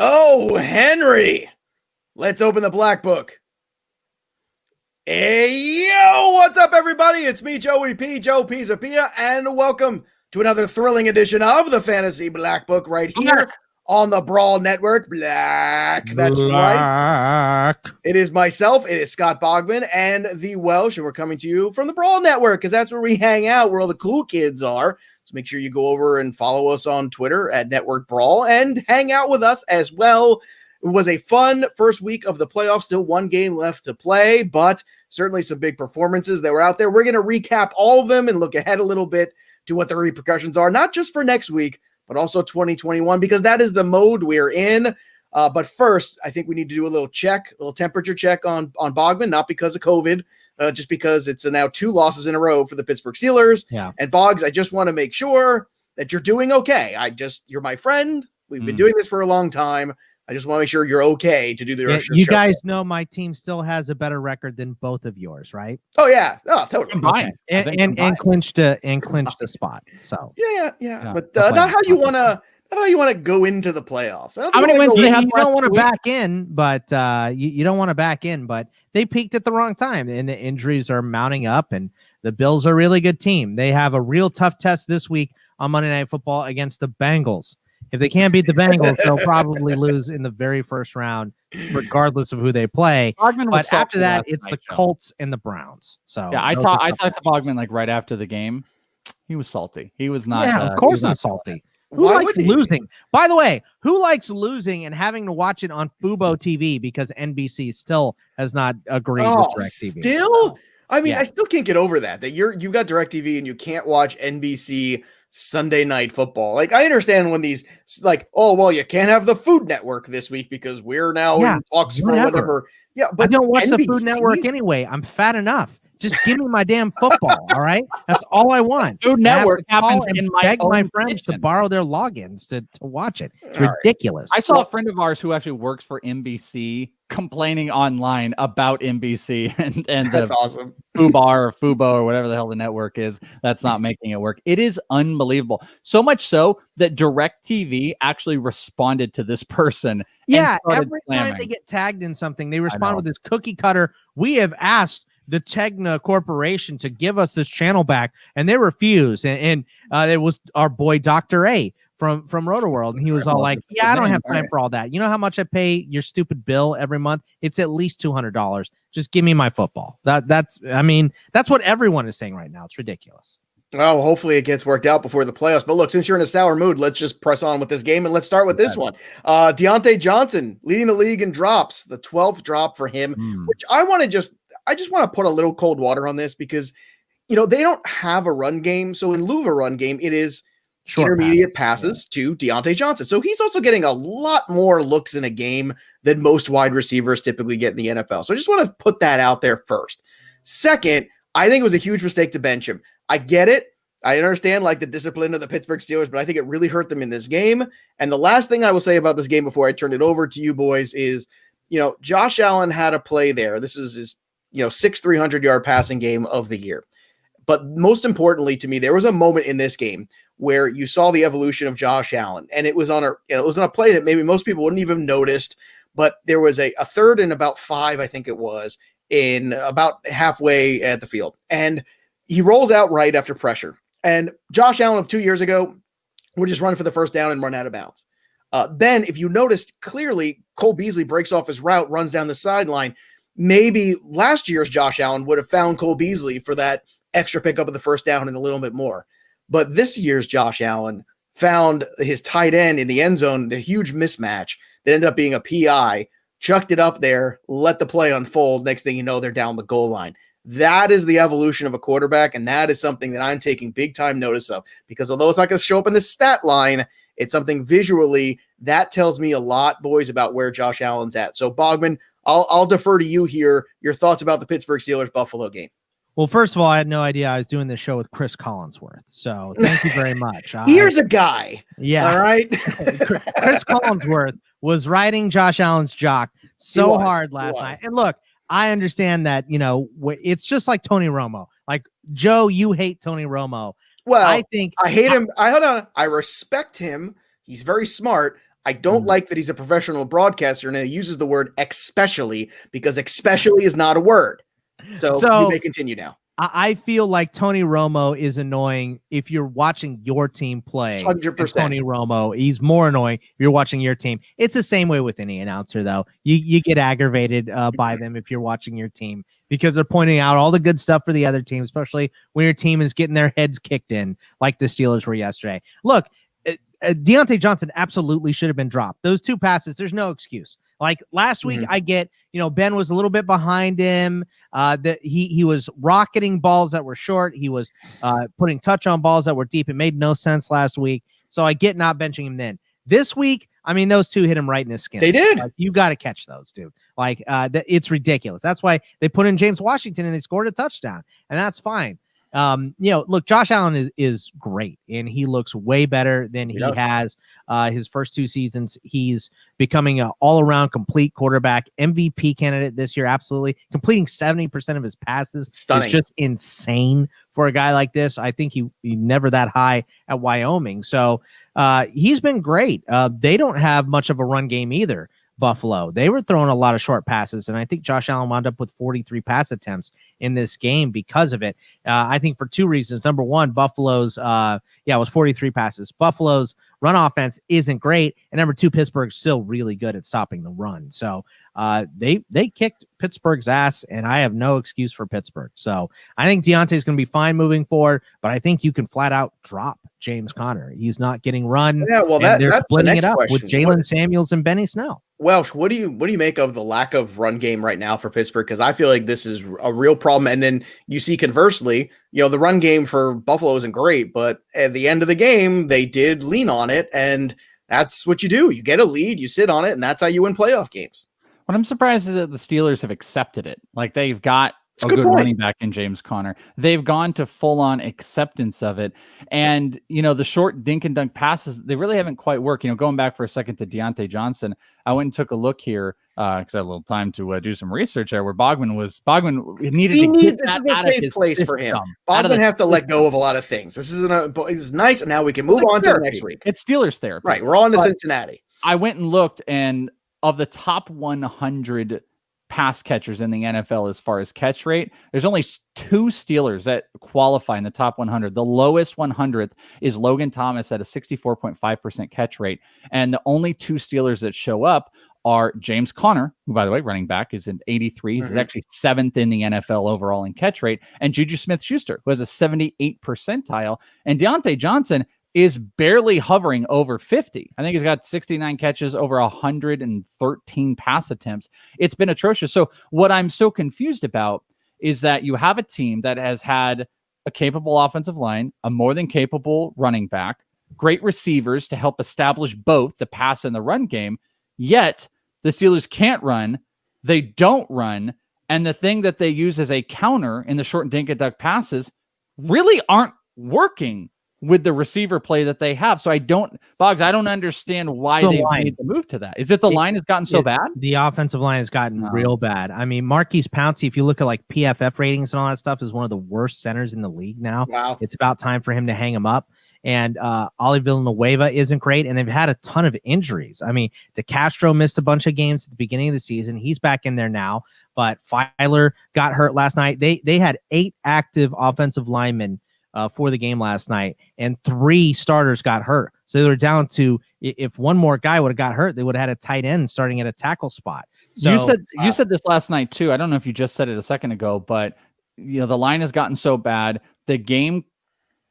Oh, Henry. Let's open the black book. Hey, yo, what's up, everybody? It's me, Joey P, Joe Pisapia, and welcome to another thrilling edition of the Fantasy Black Book right here on the Brawl Network. That's right. It is myself, it is Scott Bogman, and the Welsh, and we're coming to you from the Brawl Network, because that's where we hang out, where all the cool kids are. So make sure you go over and follow us on Twitter at Network Brawl and hang out with us as well. It was a fun first week of the playoffs. Still one game left to play, but certainly some big performances that were out there. We're going to recap all of them and look ahead a little bit to what the repercussions are, not just for next week, but also 2021, because that is the mode we're in. But first, I think we need to do a little temperature check on Bogman, not because of COVID, just because it's now 2 losses in a row for the Pittsburgh Steelers. Yeah. And Boggs, I just want to make sure that you're doing okay. You're my friend. We've been doing this for a long time. I just want to make sure you're okay to do the rest of the show. You guys know my team still has a better record than both of yours, right? Oh yeah, totally. Combined. Okay. And clinched a spot. So yeah. But not how you want to go into the playoffs. How many wins do they have? You don't want to back in, but you don't want to back in, but they peaked at the wrong time, and the injuries are mounting up. And the Bills are a really good team. They have a real tough test this week on Monday Night Football against the Bengals. If they can't beat the Bengals, they'll probably lose in the very first round, regardless of who they play. But after that, it's the Colts and the Browns. So yeah, I talked to Bogman like right after the game. He was salty. He was not. Yeah, of course I'm salty. Who likes losing? By the way, who likes losing and having to watch it on Fubo TV because NBC still has not agreed with DirecTV? Still? I mean, I still can't get over that you've got DirecTV and you can't watch NBC Sunday Night Football. Like, I understand when these you can't have the Food Network this week because we're now in talks for whatever. Yeah, but I don't watch the Food Network anyway. I'm fat enough. Just give me my damn football, all right? That's all I want. Food Network happens in my friends to borrow their logins to watch it. It's ridiculous. I saw a friend of ours who actually works for NBC complaining online about NBC and that's awesome. Fubo or whatever the hell the network is that's not making it work. It is unbelievable. So much so that DirecTV actually responded to this person. Yeah, every time they get tagged in something, they respond with this cookie cutter. We have asked the Tegna Corporation to give us this channel back, and they refused. And it was our boy Dr. A from Roto-World, and he was all like, "Yeah, I don't have time for all that. You know how much I pay your stupid bill every month? It's at least $200. Just give me my football." That's what everyone is saying right now. It's ridiculous. Well, hopefully it gets worked out before the playoffs. But look, since you're in a sour mood, let's just press on with this game, and let's start with this one. Deontay Johnson leading the league in drops, the 12th drop for him, which I just want to put a little cold water on this because, they don't have a run game. So in lieu of a run game, it is intermediate passes to Deontay Johnson. So he's also getting a lot more looks in a game than most wide receivers typically get in the NFL. So I just want to put that out there first. Second, I think it was a huge mistake to bench him. I get it. I understand the discipline of the Pittsburgh Steelers, but I think it really hurt them in this game. And the last thing I will say about this game before I turn it over to you boys is, Josh Allen had a play there. This is his 6 300-yard passing game of the year. But most importantly to me, there was a moment in this game where you saw the evolution of Josh Allen, and it was on a play that maybe most people wouldn't even have noticed, but there was a third and about 5, I think it was, in about halfway at the field. And he rolls out right after pressure. And Josh Allen of 2 years ago would just run for the first down and run out of bounds. Then if you noticed clearly, Cole Beasley breaks off his route, runs down the sideline. Maybe last year's Josh Allen would have found Cole Beasley for that extra pickup of the first down and a little bit more. But this year's Josh Allen found his tight end in the end zone, a huge mismatch that ended up being a PI, chucked it up there, let the play unfold. Next thing you know, they're down the goal line. That is the evolution of a quarterback, and that is something that I'm taking big time notice of, because although it's not going to show up in the stat line, it's something visually that tells me a lot, boys, about where Josh Allen's at. So Bogman, I'll defer to you here. Your thoughts about the Pittsburgh Steelers-Buffalo game. Well, first of all, I had no idea I was doing this show with Chris Collinsworth. So thank you very much. Here's a guy. Yeah. All right. Chris Collinsworth was riding Josh Allen's jock so hard last night. And look, I understand that, it's just like Tony Romo. Like, Joe, you hate Tony Romo. Well, I think I hate him. I respect him. He's very smart. I don't like that he's a professional broadcaster and he uses the word especially, because especially is not a word. So you may continue now. I feel like Tony Romo is annoying if you're watching your team play. 100%. Tony Romo, he's more annoying if you're watching your team. It's the same way with any announcer, though. You get aggravated by them if you're watching your team because they're pointing out all the good stuff for the other team, especially when your team is getting their heads kicked in like the Steelers were yesterday. Look, Deontay Johnson absolutely should have been dropped. Those 2 passes, there's no excuse. Like last week, I get, Ben was a little bit behind him. That he was rocketing balls that were short. He was putting touch on balls that were deep. It made no sense last week. So I get not benching him then. This week, I mean, those 2 hit him right in his skin. They did. Like, you got to catch those, dude. Like it's ridiculous. That's why they put in James Washington and they scored a touchdown, and that's fine. Look, Josh Allen is great, and he looks way better than he has his first 2 seasons. He's becoming an all-around complete quarterback, MVP candidate this year. Absolutely, completing 70% of his passes. Stunning. Is just insane for a guy like this. I think he never that high at Wyoming, so he's been great. They don't have much of a run game either. Buffalo, they were throwing a lot of short passes, and I think Josh Allen wound up with 43 pass attempts in this game because of it. I think for 2 reasons. Number one, Buffalo's it was 43 passes. Buffalo's run offense isn't great, and number 2, Pittsburgh's still really good at stopping the run. So they kicked Pittsburgh's ass, and I have no excuse for Pittsburgh. So I think Deontay's going to be fine moving forward, but I think you can flat out drop James Conner. He's not getting run. Yeah, well, they're that's splitting the it up question. with Jalen Samuels and Benny Snell. Welsh, what do you make of the lack of run game right now for Pittsburgh? Because I feel like this is a real problem. And then you see conversely, the run game for Buffalo isn't great, but at the end of the game, they did lean on it. And that's what you do. You get a lead, you sit on it, and that's how you win playoff games. What I'm surprised is that the Steelers have accepted it. Like they've got a good running back in James Conner. They've gone to full-on acceptance of it. And, the short dink and dunk passes, they really haven't quite worked. Going back for a second to Deontay Johnson, I went and took a look here because I had a little time to do some research there where Bogman needed to get this that is a out of safe his place for him. system, Bogman has to let go of a lot of things. This is nice, and now we can move on to the next week. It's Steelers therapy. Right, we're on to Cincinnati. I went and looked, and of the top 100 pass catchers in the NFL as far as catch rate, there's only 2 Steelers that qualify in the top 100. The lowest 100th is Logan Thomas at a 64.5% catch rate. And the only 2 Steelers that show up are James Conner, who, by the way, running back, is an 83. He's actually 7th in the NFL overall in catch rate. And Juju Smith-Schuster, who has a 78 percentile. And Deontay Johnson is barely hovering over 50. I think he's got 69 catches, over 113 pass attempts. It's been atrocious. So what I'm so confused about is that you have a team that has had a capable offensive line, a more than capable running back, great receivers to help establish both the pass and the run game, yet the Steelers can't run, they don't run, and the thing that they use as a counter in the short dink and dunk passes really aren't working with the receiver play that they have. So I don't understand why they made the move to that. Is it the line has gotten so bad? The offensive line has gotten real bad. I mean, Marquise Pouncey, if you look at like PFF ratings and all that stuff, is one of the worst centers in the league now. Wow. It's about time for him to hang him up. And Ollie Villanueva isn't great, and they've had a ton of injuries. I mean, DeCastro missed a bunch of games at the beginning of the season. He's back in there now, but Filer got hurt last night. They had 8 active offensive linemen for the game last night, and 3 starters got hurt. So they were down to, if one more guy would have got hurt, they would have had a tight end starting at a tackle spot. So you said this last night too. I don't know if you just said it a second ago, but the line has gotten so bad. The game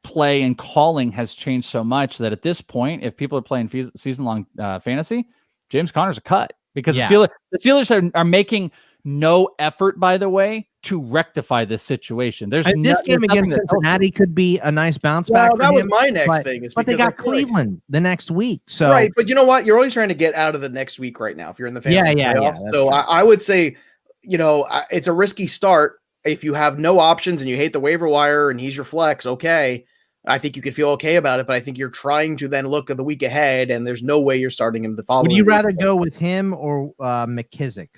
play and calling has changed so much that at this point, if people are playing season-long fantasy, James Conner's a cut because the Steelers are making no effort, by the way, to rectify this situation. This game against Cincinnati could be a nice bounce back. That was my next thing. But they got Cleveland the next week. So right, but you know what? You're always trying to get out of the next week right now if you're in the fantasy playoffs. So I would say, it's a risky start. If you have no options and you hate the waiver wire and he's your flex, okay, I think you could feel okay about it. But I think you're trying to then look at the week ahead, and there's no way you're starting him the following. Would you rather go with him or McKissick?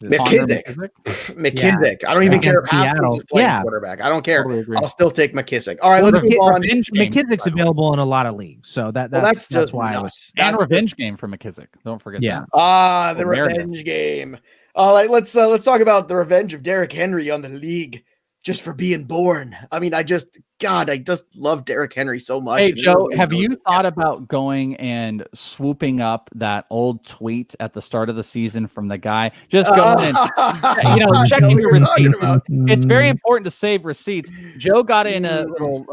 McKissick. McKissick. I don't even care if Haskins is playing quarterback. I don't care. Totally I'll still take McKissick. All right, let's move on. McKissick's available in a lot of leagues, so that's just why nuts. And revenge game for McKissick. Don't forget that. The revenge game. All right, let's talk about the revenge of Derrick Henry on the league just for being born. I mean, I just love Derrick Henry so much. Hey, Joe, have you thought about going and swooping up that old tweet at the start of the season from the guy? Just going and, checking your receipts. It's very important to save receipts. Joe got in a little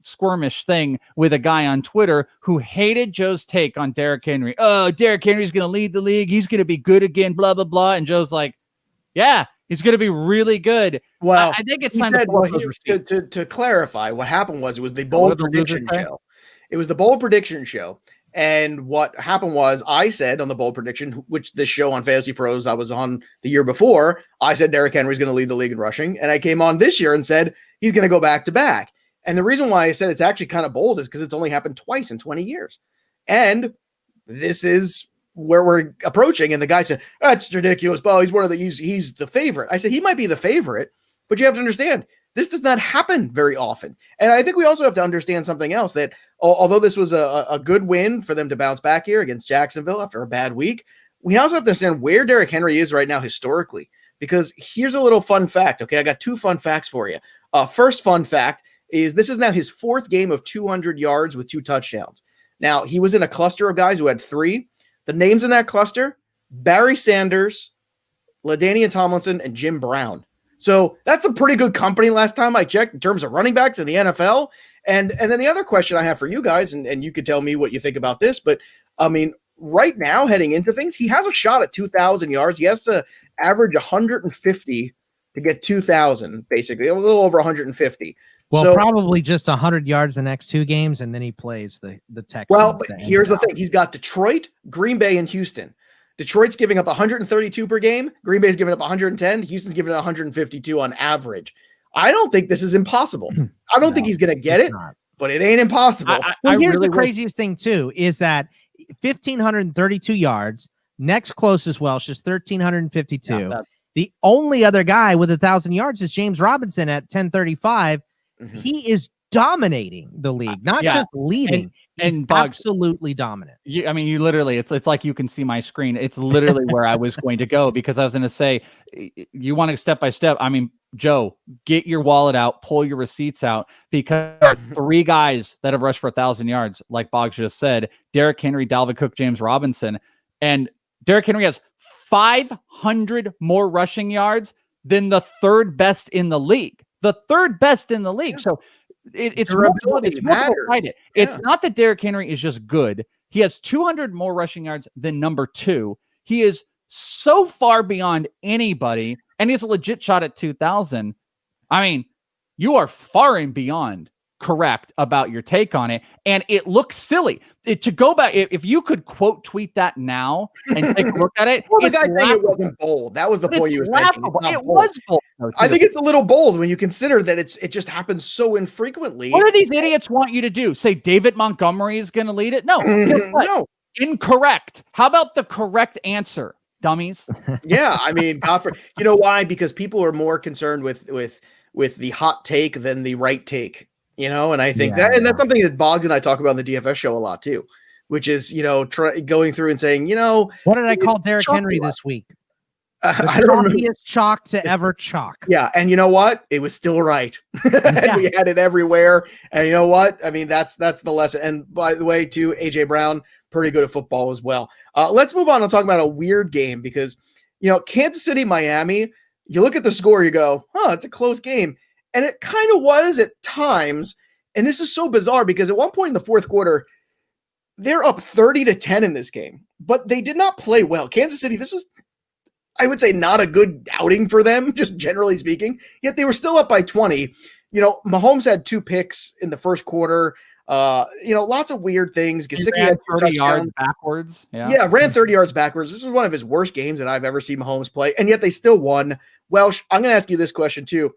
squirmish thing with a guy on Twitter who hated Joe's take on Derrick Henry. Oh, Derrick Henry's going to lead the league. He's going to be good again, blah, blah, blah. And Joe's like, yeah. He's going to be really good. Well, I think it's time to clarify. What happened was it was the bold prediction show. It was the bold prediction show. And what happened was I said on the bold prediction, which this show on Fantasy Pros I was on the year before, I said Derrick Henry's going to lead the league in rushing. And I came on this year and said he's going to go back to back. And the reason why I said it's actually kind of bold is because it's only happened twice in 20 years. And this is where we're approaching, and the guy said, that's ridiculous. Well, he's the favorite. I said, he might be the favorite, but you have to understand, this does not happen very often. And I think we also have to understand something else, that although this was a good win for them to bounce back here against Jacksonville after a bad week, we also have to understand where Derrick Henry is right now historically, because here's a little fun fact. Okay. I got 2 fun facts for you. First fun fact is this is now his 4th game of 200 yards with 2 touchdowns. Now he was in a cluster of guys who had 3. The names in that cluster: Barry Sanders, LaDainian Tomlinson, and Jim Brown. So that's a pretty good company last time I checked in terms of running backs in the NFL. And then the other question I have for you guys, and you could tell me what you think about this, but I mean, right now heading into things, he has a shot at 2,000 yards. He has to average 150 to get 2,000, basically a little over 150. Well, so, probably just 100 yards the next 2 games, and then he plays the Texans. Well, but here's the thing. He's got Detroit, Green Bay, and Houston. Detroit's giving up 132 per game. Green Bay's giving up 110. Houston's giving up 152 on average. I don't think this is impossible. I don't think he's going to get it, but it ain't impossible. Here's the craziest thing, too, is that 1,532 yards. Next closest Welsh is 1,352. Yeah, the only other guy with 1,000 yards is James Robinson at 1,035. He is dominating the league, not just leading. And absolutely dominant. I mean, you literally, it's like you can see my screen. It's literally where I was going to go, because I was going to say, you want to step by step. I mean, Joe, get your wallet out, pull your receipts out, because there are 3 guys that have rushed for 1,000 yards, like Boggs just said: Derrick Henry, Dalvin Cook, James Robinson. And Derrick Henry has 500 more rushing yards than the 3rd best in the league. The 3rd best in the league. So it's not that Derrick Henry is just good. He has 200 more rushing yards than number 2. He is so far beyond anybody, and he has a legit shot at 2,000. I mean, you are far and beyond correct about your take on it, and it looks silly to go back. If you could quote tweet that now and take a look at it, well, the guy saying it wasn't bold. That was the point you were making. It was bold. I think it's a little bold when you consider that it just happens so infrequently. What do these idiots want you to do? Say David Montgomery is going to lead it? No, no, incorrect. How about the correct answer, dummies? Yeah, I mean, you know why? Because people are more concerned with the hot take than the right take. You know, and I think that's something that Boggs and I talk about on the DFS show a lot too, which is, going through and saying, what did I call Derrick Henry this week? I don't know. Chalk to ever chalk. Yeah. And you know what? It was still right. And we had it everywhere. And you know what? I mean, that's the lesson. And by the way, too, AJ Brown, pretty good at football as well. Let's move on and talk about a weird game, because, Kansas City, Miami, you look at the score, you go, it's a close game. And it kind of was at times. And this is so bizarre, because at one point in the 4th quarter, they're up 30-10 in this game, but they did not play well. Kansas City, this was, I would say, not a good outing for them, just generally speaking, yet they were still up by 20. Mahomes had 2 picks in the 1st quarter. Lots of weird things. Gesicki had 30 yards backwards. Yeah, ran 30 yards backwards. This was one of his worst games that I've ever seen Mahomes play, and yet they still won. Welsh, I'm going to ask you this question too.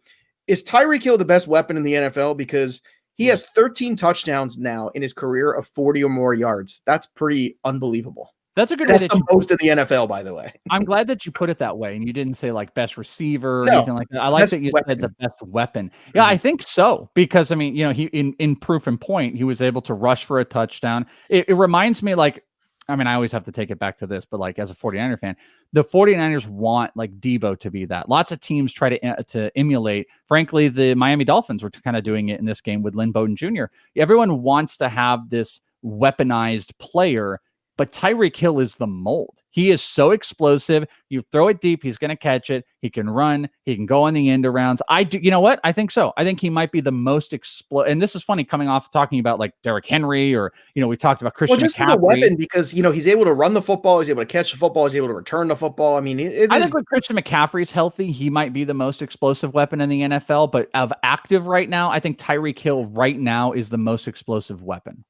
Is Tyree Kill the best weapon in the NFL? Because he has 13 touchdowns now in his career of 40 or more yards. That's pretty unbelievable. That's a good That's way. the most in the NFL, by the way. I'm glad that you put it that way, and you didn't say like best receiver or No, anything like that. I like that you said the best weapon. Yeah, I think so, because I mean, he in proof and point, he was able to rush for a touchdown. It reminds me, like, I mean, I always have to take it back to this, but like as a 49er fan, the 49ers want like Debo to be that. Lots of teams try to emulate. Frankly, the Miami Dolphins were kind of doing it in this game with Lynn Bowden Jr. Everyone wants to have this weaponized player, but Tyree Kill is the mold. He is so explosive. You throw it deep, he's going to catch it. He can run. He can go on the end arounds. You know what? I think so. I think he might be the most And this is funny coming off talking about like Derrick Henry, or, we talked about Christian McCaffrey. The weapon, because, he's able to run the football. He's able to catch the football. He's able to return the football. I mean, I think when Christian McCaffrey's healthy, he might be the most explosive weapon in the NFL. But of active right now, I think Tyree Kill right now is the most explosive weapon.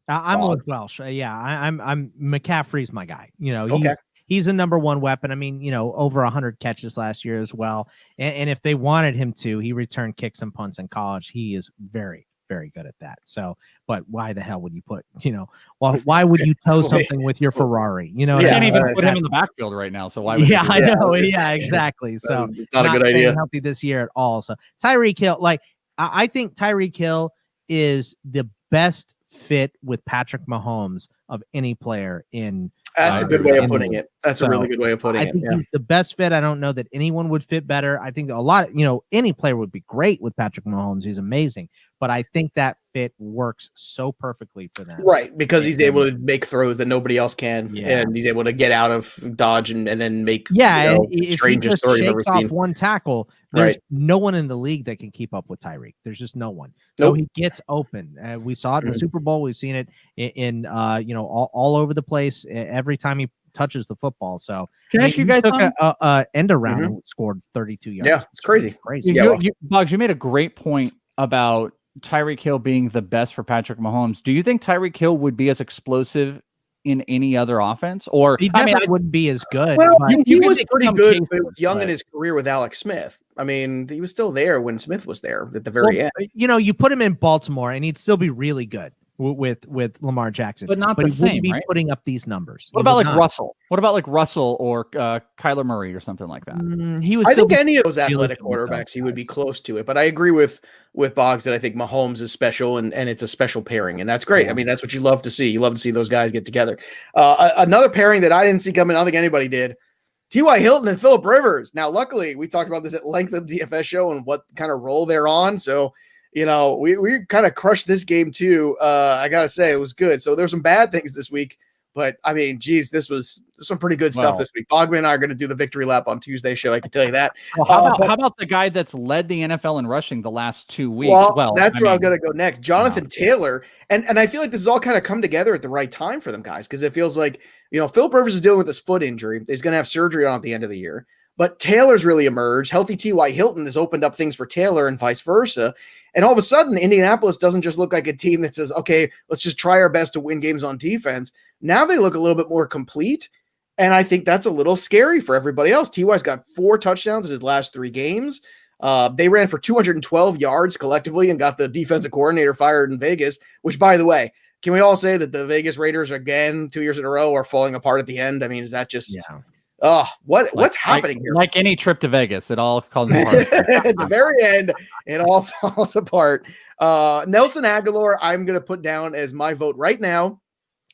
I'm with Welsh. I'm McCaffrey's my guy. Okay. He's a number one weapon. I mean, over 100 catches last year as well. And if they wanted him to, he returned kicks and punts in college. He is very, very good at that. So, but why the hell would you put, why would you tow something with your Ferrari? You can't even put him in the backfield right now. So why would you do that? I know. Yeah, exactly. So not a good idea. Healthy this year at all. So Tyree Kill, I think Tyree Kill is the best fit with Patrick Mahomes of any player in. That's a good way of putting it. That's a really good way of putting it. I think he's the best fit. I don't know that anyone would fit better. I think any player would be great with Patrick Mahomes. He's amazing. But I think that fit works so perfectly for them. Right, because he's able to make throws that nobody else can, and he's able to get out of dodge and then make strangest throw you've ever seen. Off one tackle, there's no one in the league that can keep up with Tyreek. There's just no one. So he gets open. We saw it in the Super Bowl. We've seen it in all over the place every time he touches the football. So can I ask you guys, took a end around and scored 32 yards. Yeah, it's crazy. Boggs, you made a great point about Tyree Kill being the best for Patrick Mahomes. Do you think Tyree Kill would be as explosive in any other offense? Or he definitely wouldn't be as good. Well, he was pretty good young in his career with Alex Smith. I mean, he was still there when Smith was there at the very end. You put him in Baltimore and he'd still be really good with Lamar Jackson, but not the same, wouldn't be right? putting up these numbers. What about Russell? What about like Russell or Kyler Murray or something like that? I think any of those athletic quarterbacks, he would be close to it. But I agree with Boggs that I think Mahomes is special and it's a special pairing, and that's great. I mean, that's what you love to see. You love to see those guys get together. Another pairing that I didn't see coming, I don't think anybody did. T.Y. Hilton and Phillip Rivers. Now, luckily, we talked about this at length of DFS show and what kind of role they're on. So, we kind of crushed this game too. I got to say, it was good. So there's some bad things this week, but I mean, geez, this was some pretty good stuff this week. Bogman and I are going to do the victory lap on Tuesday show. I can tell you that. Well, how about the guy that's led the NFL in rushing the last 2 weeks? Well, that's where I'm going to go next. Jonathan Taylor. And I feel like this has all kind of come together at the right time for them guys, because it feels like, Phillip Rivers is dealing with this foot injury. He's going to have surgery on at the end of the year. But Taylor's really emerged. Healthy T.Y. Hilton has opened up things for Taylor and vice versa. And all of a sudden, Indianapolis doesn't just look like a team that says, okay, let's just try our best to win games on defense. Now they look a little bit more complete. And I think that's a little scary for everybody else. T.Y.'s got 4 touchdowns in his last 3 games. They ran for 212 yards collectively and got the defensive coordinator fired in Vegas, which, by the way, can we all say that the Vegas Raiders, again, 2 years in a row, are falling apart at the end? I mean, is that just... Yeah. What's happening here? Like any trip to Vegas, it all falls apart. At the very end, it all falls apart. Nelson Aguilar, I'm going to put down as my vote right now,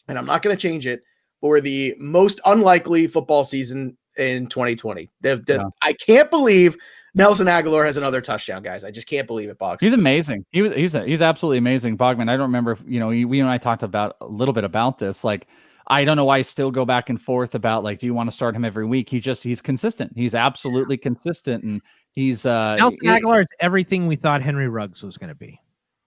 and I'm not going to change it, for the most unlikely football season in 2020. I can't believe Nelson Aguilar has another touchdown, guys. I just can't believe it, Boggs. He's amazing. He's absolutely amazing. Bogman, I don't remember if, we and I talked about a little bit about this. Like, I don't know why I still go back and forth about, like, do you want to start him every week? He's consistent. He's absolutely consistent. And he's Nelson Aguilar is everything we thought Henry Ruggs was going to be.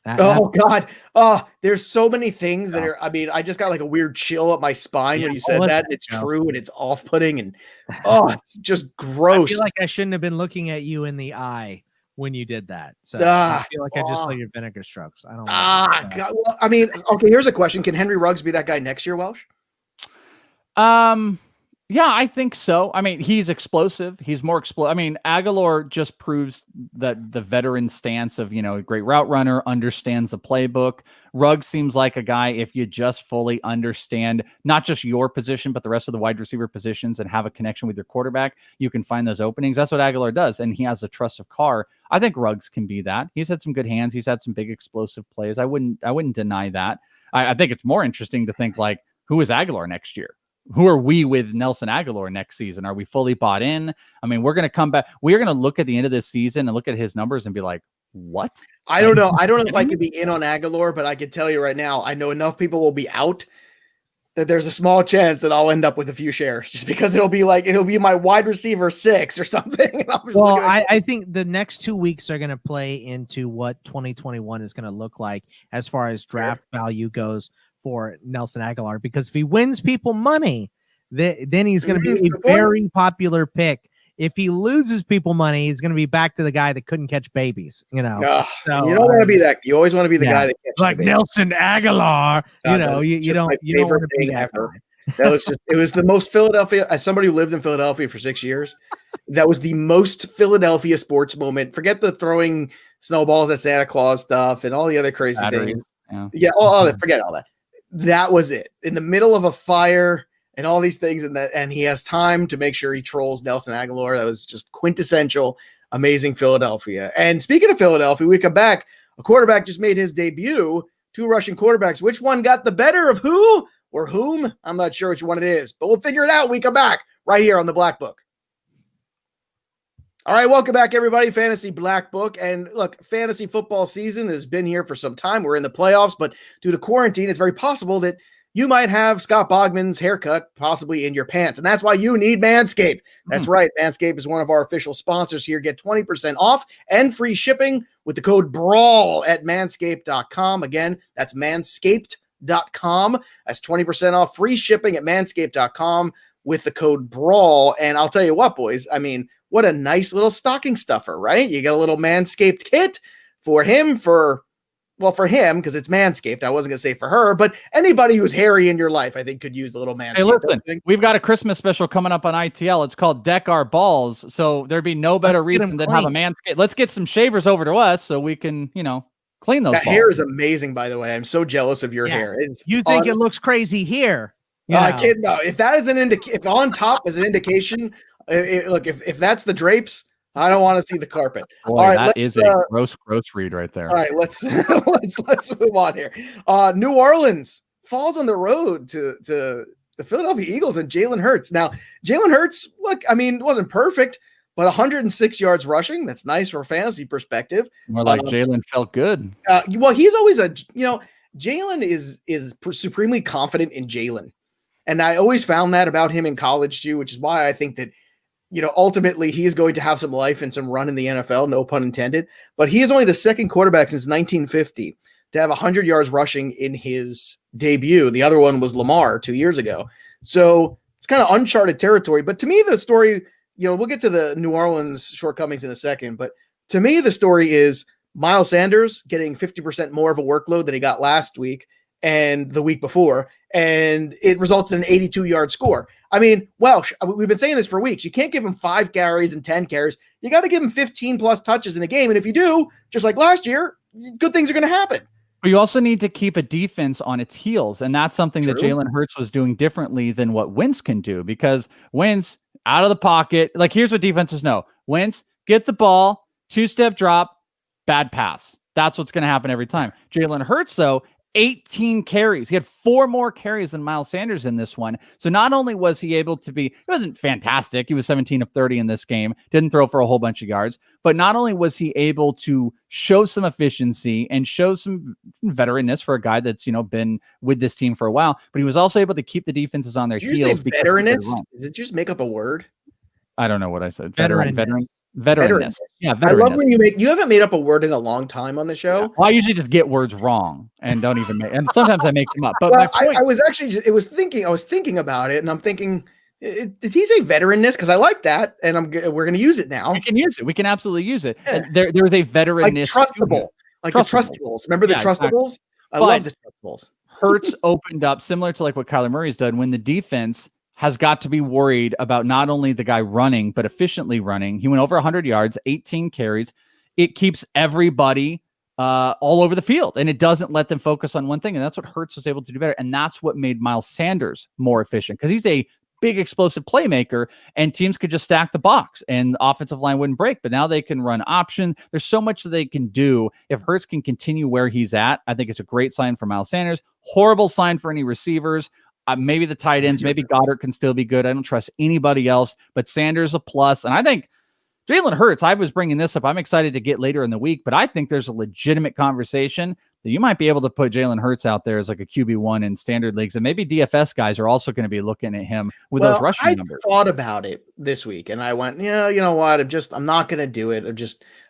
God. Oh, there's so many things that are, I mean, I just got like a weird chill up my spine when you said that. It's true and it's off-putting and it's just gross. I feel like I shouldn't have been looking at you in the eye when you did that. So I feel like I just saw your vinegar strokes. I don't know. God. Well, I mean, okay, here's a question. Can Henry Ruggs be that guy next year, Welsh? Yeah, I think so. I mean, he's explosive. He's more explosive. I mean, Aguilar just proves that the veteran stance of, a great route runner, understands the playbook. Ruggs seems like a guy, if you just fully understand not just your position, but the rest of the wide receiver positions and have a connection with your quarterback, you can find those openings. That's what Aguilar does. And he has a trusted car. I think Ruggs can be that. He's had some good hands. He's had some big explosive plays. I wouldn't deny that. I think it's more interesting to think like, who is Aguilar next year? Who are we with Nelson Aguilar next season? Are we fully bought in? I mean, we're going to come back. We are going to look at the end of this season and look at his numbers and be like, what? I don't know. I don't know if I could be in on Aguilar, but I can tell you right now, I know enough people will be out that there's a small chance that I'll end up with a few shares just because it'll be my wide receiver 6 or something. Well, I think the next 2 weeks are going to play into what 2021 is going to look like as far as draft value goes for Nelson Aguilar, because if he wins people money, then he's going to be a very popular pick. If he loses people money, he's going to be back to the guy that couldn't catch babies, So, you don't want to be that. You always want to be the guy that catches like Nelson Aguilar. You don't want to be that ever. It was the most Philadelphia, as somebody who lived in Philadelphia for 6 years, that was the most Philadelphia sports moment. Forget the throwing snowballs at Santa Claus stuff and all the other crazy things. Forget all that. That was it. In the middle of a fire and all these things, and he has time to make sure he trolls Nelson Aguilar. That was just quintessential, amazing Philadelphia. And speaking of Philadelphia, we come back. A quarterback just made his debut. 2 Russian quarterbacks. Which one got the better of who or whom? I'm not sure which one it is, but we'll figure it out when we come back right here on the Black Book. All right, welcome back, everybody. Fantasy Black Book. And look, fantasy football season has been here for some time. We're in the playoffs, but due to quarantine, it's very possible that you might have Scott Bogman's haircut possibly in your pants. And that's why you need Manscaped. That's right. Manscaped is one of our official sponsors here. Get 20% off and free shipping with the code BRAWL at manscaped.com. Again, that's manscaped.com. That's 20% off free shipping at manscaped.com with the code BRAWL. And I'll tell you what, boys, I mean, what a nice little stocking stuffer, right? You get a little Manscaped kit for him, for him, because it's Manscaped. I wasn't going to say for her, but anybody who's hairy in your life, I think, could use the little Manscaped. Hey, listen, we've got a Christmas special coming up on ITL. It's called Deck Our Balls. So there'd be no better reason than have a Manscaped. Let's get some shavers over to us so we can, clean those balls. Hair is amazing, by the way. I'm so jealous of your hair. You think it looks crazy here. I can't know. If that is if on top is an indication, look, if that's the drapes, I don't want to see the carpet. Boy, all right, that is a gross read right there. All right, let's move on here. New Orleans falls on the road to the Philadelphia Eagles and Jalen Hurts. Now, Jalen Hurts, look, I mean, it wasn't perfect, but 106 yards rushing. That's nice from a fantasy perspective. More like Jalen felt good. Well, he's always Jalen is supremely confident in Jalen. And I always found that about him in college too, which is why I think that, ultimately he is going to have some life and some run in the NFL, no pun intended. But he is only the second quarterback since 1950 to have 100 yards rushing in his debut. The other one was Lamar 2 years ago. So it's kind of uncharted territory. But to me, the story, we'll get to the New Orleans shortcomings in a second. But to me, the story is Miles Sanders getting 50% more of a workload than he got last week and the week before, and it results in an 82-yard score. I mean, Welsh, we've been saying this for weeks. You can't give him 5 carries and 10 carries. You got to give him 15-plus touches in a game, and if you do, just like last year, good things are going to happen. But you also need to keep a defense on its heels, and that's something that Jalen Hurts was doing differently than what Wentz can do, because Wentz, out of the pocket, like here's what defenses know. Wentz, get the ball, 2-step drop, bad pass. That's what's going to happen every time. Jalen Hurts, though, 18 carries. He had 4 more carries than Miles Sanders in this one. So not only was he able to he wasn't fantastic. He was 17 of 30 in this game. Didn't throw for a whole bunch of yards. But not only was he able to show some efficiency and show some veteranness for a guy that's, been with this team for a while, but he was also able to keep the defenses on their heels. Did you say veteranness? Did it just make up a word? I don't know what I said. Veteran. Veteranness. Yeah, veteranness. I love when you haven't made up a word in a long time on the show. Yeah. Well, I usually just get words wrong and don't even and sometimes I make them up. But I was actually I was thinking about it, and I'm thinking, did he say veteranness? Because I like that, and we're going to use it now. We can use it. We can absolutely use it. Yeah. There was a veteranness, trustable, like the Trustables. Remember the Trustables? Exactly. I love the Trustables. Hurts opened up similar to like what Kyler Murray's done when the defense has got to be worried about not only the guy running, but efficiently running. He went over 100 yards, 18 carries. It keeps everybody all over the field, and it doesn't let them focus on one thing. And that's what Hurts was able to do better. And that's what made Miles Sanders more efficient, because he's a big explosive playmaker, and teams could just stack the box and the offensive line wouldn't break. But now they can run option. There's so much that they can do. If Hurts can continue where he's at, I think it's a great sign for Miles Sanders. Horrible sign for any receivers. Maybe the tight ends, maybe Goddard can still be good. I don't trust anybody else, but Sanders a plus. And I think Jalen Hurts, I was bringing this up, I'm excited to get later in the week, but I think there's a legitimate conversation that you might be able to put Jalen Hurts out there as like a QB1 in standard leagues. And maybe DFS guys are also going to be looking at him with those rushing numbers. I thought about it this week and I went, yeah, you know what? I'm not going to do it.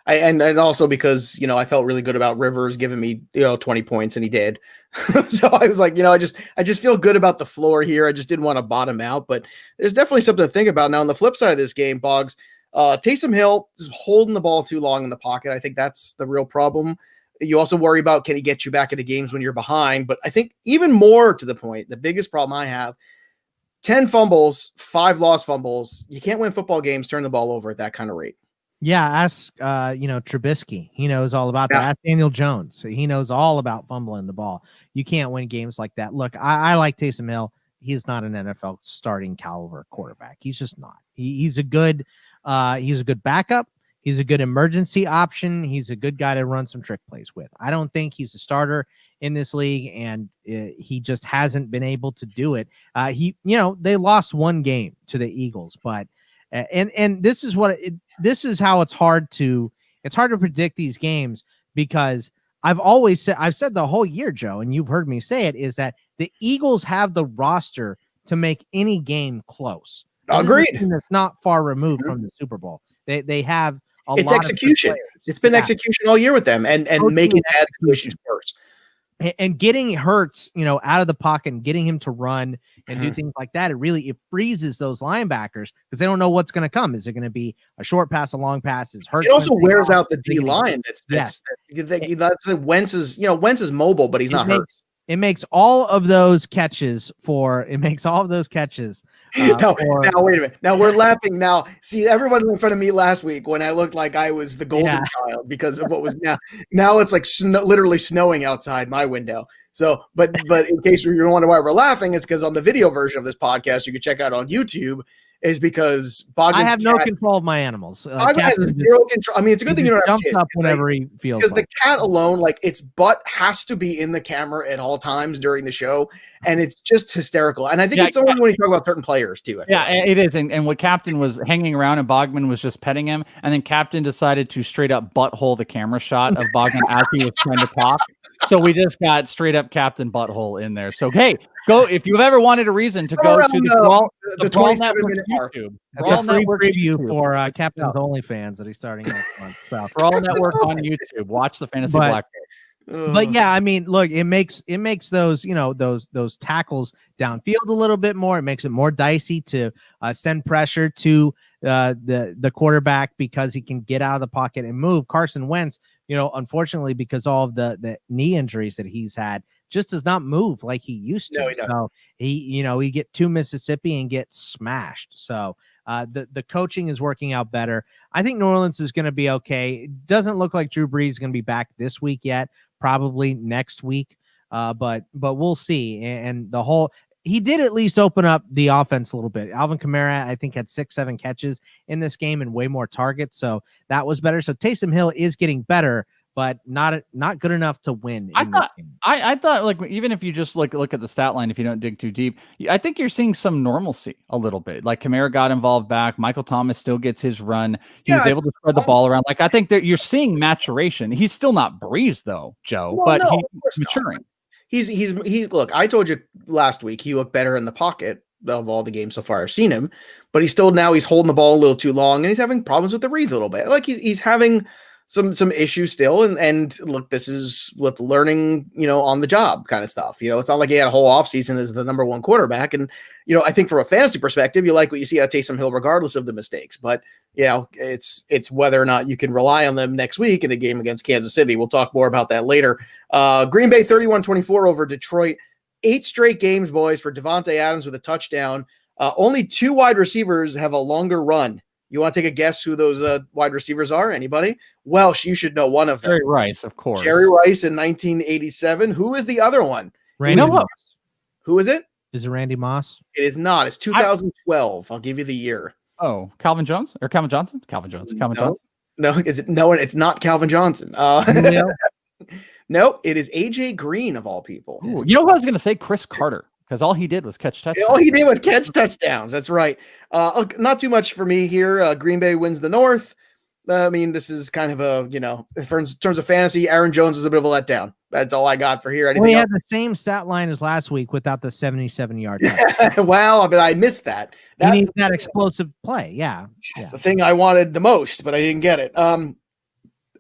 And also because, I felt really good about Rivers giving me, 20 points, and he did. So I was like, I just feel good about the floor here. I just didn't want to bottom out, but there's definitely something to think about. Now on the flip side of this game, Boggs, Taysom Hill is holding the ball too long in the pocket. I think that's the real problem. You also worry about, can he get you back into games when you're behind? But I think even more to the point, the biggest problem I have, 10 fumbles, 5 lost fumbles. You can't win football games, turn the ball over at that kind of rate. Yeah, ask Trubisky. He knows all about that. Ask Daniel Jones. He knows all about fumbling the ball. You can't win games like that. Look, I like Taysom Hill. He's not an NFL starting caliber quarterback. He's just not. He's a good backup. He's a good emergency option. He's a good guy to run some trick plays with. I don't think he's a starter in this league, and he just hasn't been able to do it. They lost one game to the Eagles, but and this is how it's hard to predict these games, because I've said the whole year, Joe, and you've heard me say it, is that the Eagles have the roster to make any game close. Agreed. It's not far removed from the Super Bowl. They have it's execution. It's been execution all year with them, and making bad situations worse. And getting Hurts, out of the pocket and getting him to run and do things like that, it freezes those linebackers, because they don't know what's going to come. Is it going to be a short pass, a long pass? Is Hurts? It also wears out the D line. That's Wentz is Wentz is mobile, but he's not Hurts. It makes all of those catches now, wait a minute. Now we're laughing. Now, see, everyone in front of me last week when I looked like I was the golden child because of what was now it's like literally snowing outside my window. So, but in case you're wondering why we're laughing, it's because on the video version of this podcast, you can check out on YouTube, is because Bogman's I have no control of my animals. Bogman has zero control. I mean, it's a good thing you don't have kids. Up whenever he feels, because the cat alone, its butt has to be in the camera at all times during the show, and it's just hysterical. And I think it's only when you talk about certain players too. It is. And what Captain was hanging around and Bogman was just petting him, and then Captain decided to straight up butthole the camera shot of Bogman as he was trying to talk. So we just got straight up Captain Butthole in there. So hey, go if you've ever wanted a reason to go to the Brawl Network YouTube. That's a free preview for Captain's OnlyFans that he's starting next month. So Brawl Network on YouTube. Watch the Fantasy Black. But yeah, I mean, look, it makes those those tackles downfield a little bit more. It makes it more dicey to send pressure to the quarterback, because he can get out of the pocket and move. Carson Wentz, unfortunately, because all of the knee injuries that he's had, just does not move like he used to. No, he doesn't. So he get to Mississippi and get smashed. So the coaching is working out better. I think New Orleans is going to be okay. It doesn't look like Drew Brees is going to be back this week yet. Probably next week. But we'll see. And he did at least open up the offense a little bit. Alvin Kamara, I think, had 6-7 catches in this game and way more targets. So that was better. So Taysom Hill is getting better, but not good enough to win. I thought like, even if you just look at the stat line, if you don't dig too deep, I think you're seeing some normalcy a little bit. Like Kamara got involved back. Michael Thomas still gets his run. He was able to spread the ball around. Like, I think that you're seeing maturation. He's still not Breeze though, Joe, but he's maturing. Not. He's look, I told you last week, he looked better in the pocket of all the games so far I've seen him, but he's holding the ball a little too long, and he's having problems with the reads a little bit. Like he's having some issues still. And look, this is with learning, on the job kind of stuff. It's not like he had a whole offseason as the number one quarterback. And, I think from a fantasy perspective, you like what you see out of Taysom Hill, regardless of the mistakes. But, it's whether or not you can rely on them next week in a game against Kansas City. We'll talk more about that later. Green Bay 31-24 over Detroit. 8 straight games, boys, for Devontae Adams with a touchdown. Only 2 wide receivers have a longer run. You want to take a guess who those wide receivers are? Anybody? Welsh, you should know one of them. Jerry Rice, of course. Jerry Rice in 1987. Who is the other one? Randy Moss. Who is it? Is it Randy Moss? It is not. It's 2012. I'll give you the year. Oh, Calvin Jones or Calvin Johnson? Calvin Johnson. No, is it? No, it's not Calvin Johnson. Nope, it is AJ Green of all people. Ooh, you know what I was going to say? Chris Carter, because all he did was catch touchdowns. All he did was catch touchdowns. That's right. Not too much for me here. Green Bay wins the North. I mean, this is kind of a, in terms of fantasy, Aaron Jones was a bit of a letdown. That's all I got for here. Well, he had the same stat line as last week without the 77-yard. Well, but I missed that. He needs that explosive play. Yeah. That's the thing I wanted the most, but I didn't get it.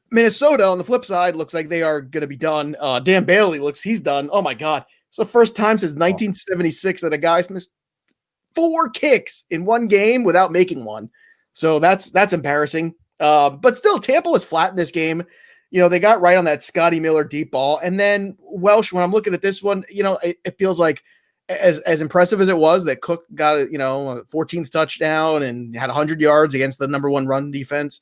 Minnesota, on the flip side, looks like they are going to be done. Dan Bailey he's done. Oh, my God. It's the first time since 1976 that a guy's missed 4 kicks in one game without making one. So that's embarrassing. But still, Tampa was flat in this game. They got right on that Scotty Miller deep ball. And then Welsh, when I'm looking at this one, it feels like as impressive as it was that Cook got a 14th touchdown and had 100 yards against the number 1 run defense.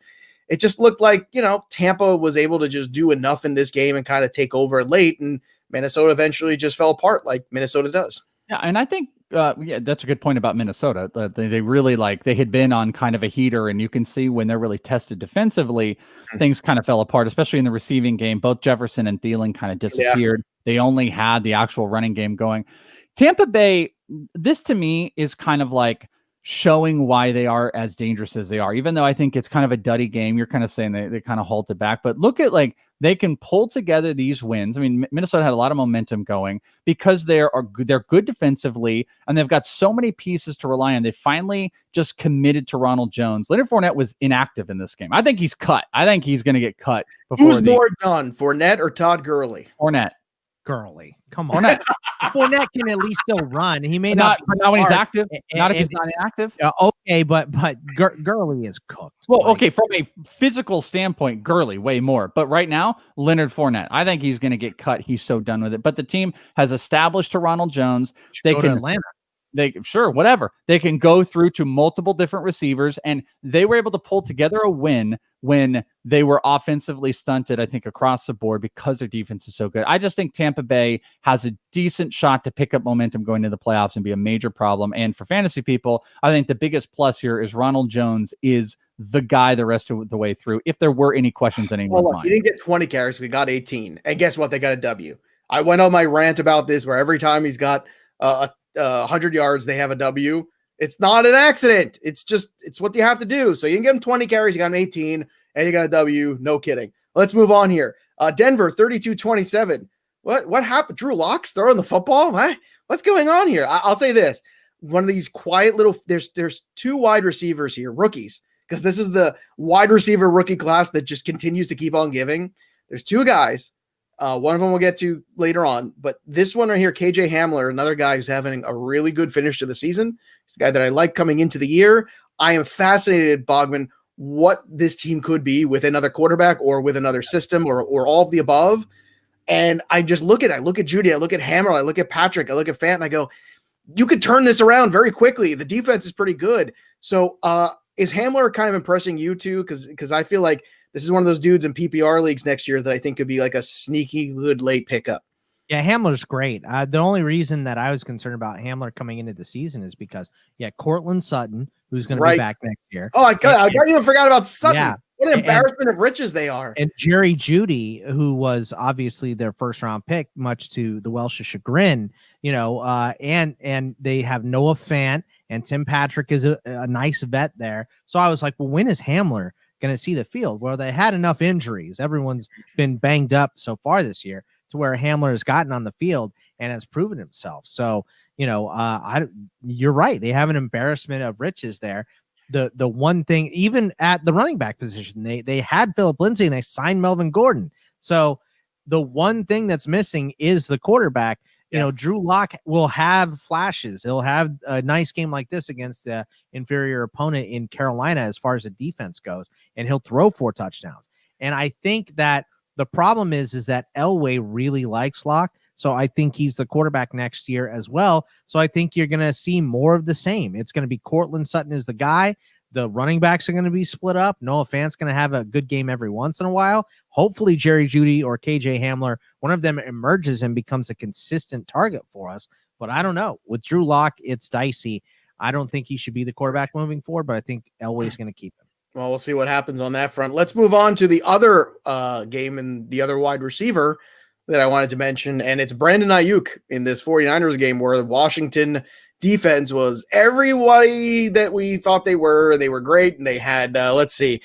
It just looked like, Tampa was able to just do enough in this game and kind of take over late. And Minnesota eventually just fell apart like Minnesota does. Yeah, and I think that's a good point about Minnesota. They really they had been on kind of a heater, and you can see when they're really tested defensively, things kind of fell apart, especially in the receiving game. Both Jefferson and Thielen kind of disappeared. Yeah. They only had the actual running game going. Tampa Bay, this to me is kind of like showing why they are as dangerous as they are, even though I think it's kind of a duddy game. You're kind of saying they kind of halted back, but look at they can pull together these wins. I mean, Minnesota had a lot of momentum going because they're good defensively and they've got so many pieces to rely on. They finally just committed to Ronald Jones. Leonard Fournette was inactive in this game. I think he's cut. I think he's going to get cut. Who's more done, Fournette or Todd Gurley? Fournette. Gurley. Come on. Fournette can at least still run. He may not when he's active. Not if he's not inactive. Okay, but Gurley is cooked. Well, okay, from a physical standpoint, Gurley way more. But right now, Leonard Fournette. I think he's going to get cut. He's so done with it. But the team has established to Ronald Jones. They can Atlanta. Whatever. They can go through to multiple different receivers, and they were able to pull together a win when they were offensively stunted, I think, across the board because their defense is so good. I just think Tampa Bay has a decent shot to pick up momentum going into the playoffs and be a major problem. And for fantasy people, I think the biggest plus here is Ronald Jones is the guy the rest of the way through, if there were any questions in anyone's mind. He didn't get 20 carries. We got 18. And guess what? They got a W. I went on my rant about this where every time he's got 100 yards, they have a W. It's not an accident. It's what you have to do. So you can get him 20 carries, you got him 18, and you got a W. No kidding. Let's move on here. Denver 32-27. What happened? Drew Lock's throwing the football? What's going on here? I'll say this. One of these quiet little there's 2 wide receivers here, rookies, because this is the wide receiver rookie class that just continues to keep on giving. There's 2 guys. One of them we'll get to later on, but this one right here, KJ Hamler, another guy who's having a really good finish to the season. He's the guy that I like coming into the year. I am fascinated, Bogman, what this team could be with another quarterback or with another system or all of the above. And I just look at Judy, I look at Hamler, I look at Patrick, I look at Fant, and I go, you could turn this around very quickly. The defense is pretty good. So is Hamler kind of impressing you too? Because I feel like this is one of those dudes in PPR leagues next year that I think could be like a sneaky good late pickup. Yeah, Hamler's great. The only reason that I was concerned about Hamler coming into the season is because, Cortland Sutton, who's going to be back next year. Oh, I even forgot about Sutton. Yeah. What an embarrassment of riches they are. And Jerry Jeudy, who was obviously their first-round pick, much to the Welsh chagrin, and they have Noah Fant, and Tim Patrick is a nice vet there. So I was like, well, when is Hamler going to see the field? Well, they had enough injuries. Everyone's been banged up so far this year to where Hamler has gotten on the field and has proven himself. So, you're right. They have an embarrassment of riches there. The one thing, even at the running back position, they had Phillip Lindsay and they signed Melvin Gordon. So the one thing that's missing is the quarterback. Drew Lock will have flashes. He'll have a nice game like this against an inferior opponent in Carolina as far as the defense goes, and he'll throw 4 touchdowns. And I think that the problem is that Elway really likes Lock. So I think he's the quarterback next year as well. So I think you're going to see more of the same. It's going to be Cortland Sutton is the guy. The running backs are going to be split up. Noah Fant's going to have a good game every once in a while. Hopefully Jerry Jeudy or KJ Hamler, one of them emerges and becomes a consistent target for us. But I don't know. With Drew Lock, it's dicey. I don't think he should be the quarterback moving forward, but I think Elway's going to keep him. Well, we'll see what happens on that front. Let's move on to the other game and the other wide receiver that I wanted to mention, and it's Brandon Nyuk in this 49ers game where the Washington defense was everybody that we thought they were, and they were great, and they had, let's see,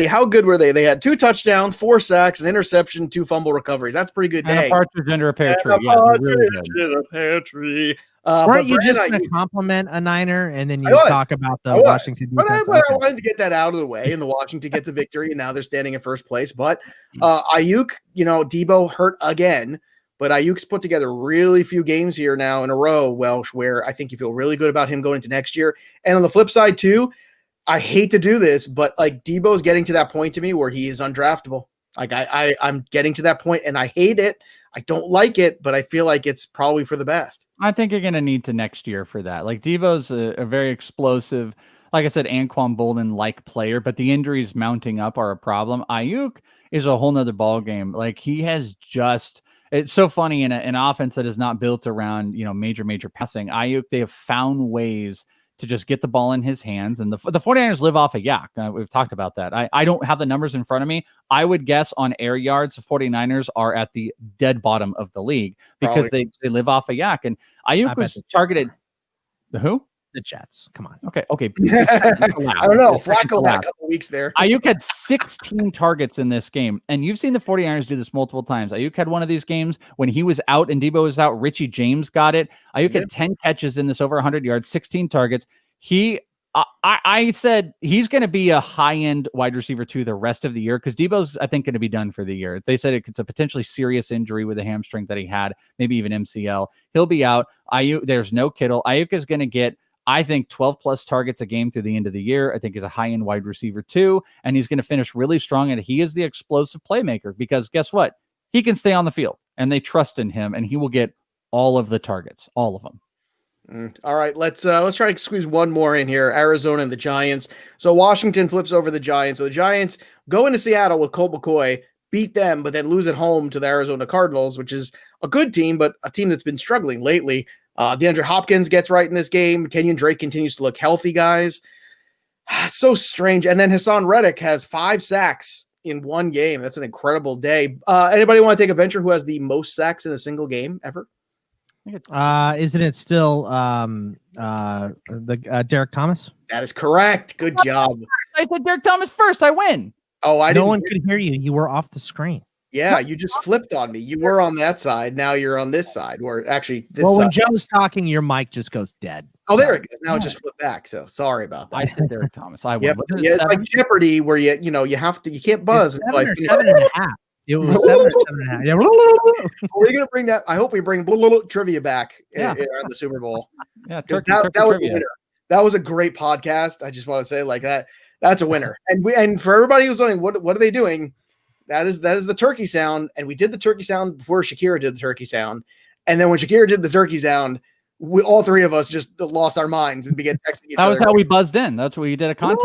how good were they? They had 2 touchdowns, 4 sacks, an interception, 2 fumble recoveries. That's a pretty good day. And a partridge under a pear tree. Weren't you just going to compliment a Niner and then you talk about the Washington defense? I wanted to get that out of the way, and the Washington gets a victory, and now they're standing in first place. But Ayuk, Debo hurt again, but Ayuk's put together really few games here now in a row, Welsh, where I think you feel really good about him going into next year. And on the flip side, too, I hate to do this, but like Debo's getting to that point to me where he is undraftable. Like I'm getting to that point, and I hate it. I don't like it, but I feel like it's probably for the best. I think you're going to need to next year for that. Like Debo's a very explosive, like I said, Anquan Bolden-like player, but the injuries mounting up are a problem. Ayuk is a whole nother ball game. Like he has just, it's so funny in an offense that is not built around, major passing. Ayuk, they have found ways to just get the ball in his hands. And the 49ers live off of yak. We've talked about that. I don't have the numbers in front of me. I would guess on air yards, the 49ers are at the dead bottom of the league because they live off of yak. And Ayuk was targeted. The who? The Jets. Come on. Okay. I don't know. Flacco had a couple weeks there. Ayuk had 16 targets in this game. And you've seen the 49ers do this multiple times. Ayuk had one of these games when he was out and Debo was out. Richie James got it. Ayuk had 10 catches in this over 100 yards, 16 targets. I said he's going to be a high-end wide receiver too the rest of the year because Debo's, I think, going to be done for the year. They said it's a potentially serious injury with a hamstring that he had, maybe even MCL. He'll be out. Ayuk, there's no Kittle. Ayuk is going to get, I think, 12 plus targets a game through the end of the year. I think he's a high-end wide receiver too, and he's going to finish really strong, and he is the explosive playmaker because guess what? He can stay on the field, and they trust in him, and he will get all of the targets, all of them. All right, let's try to squeeze one more in here. Arizona and the Giants. So Washington flips over the Giants. So the Giants go into Seattle with Colt McCoy, beat them, but then lose at home to the Arizona Cardinals, which is a good team, but a team that's been struggling lately. DeAndre Hopkins gets right in this game. Kenyon Drake continues to look healthy, guys. So strange. And then Hassan Reddick has 5 sacks in one game. That's an incredible day. Anybody want to take a venture who has the most sacks in a single game ever? Isn't it still Derek Thomas? That is correct. Good job. I said Derek Thomas first. I win. Oh, no one could hear you. You were off the screen. Yeah, you just flipped on me. You were on that side. Now you're on this side. Where actually, this when Joe's talking, your mic just goes dead. Oh, there it goes. Now it just flipped back. So sorry about that. I said Derek Thomas. I win. Yeah, it's like Jeopardy, where you can't buzz. 7 or 7.5. It was 7 or 7.5. Yeah. Are we gonna bring that? I hope we bring trivia back around the Super Bowl. Yeah, that was a winner. That was a great podcast. I just want to say like that. That's a winner. And for everybody who's wondering what are they doing? That is the turkey sound. And we did the turkey sound before Shakira did the turkey sound. And then when Shakira did the turkey sound, all 3 of us just lost our minds and began texting each other. That was how we buzzed in. That's what we did a contest.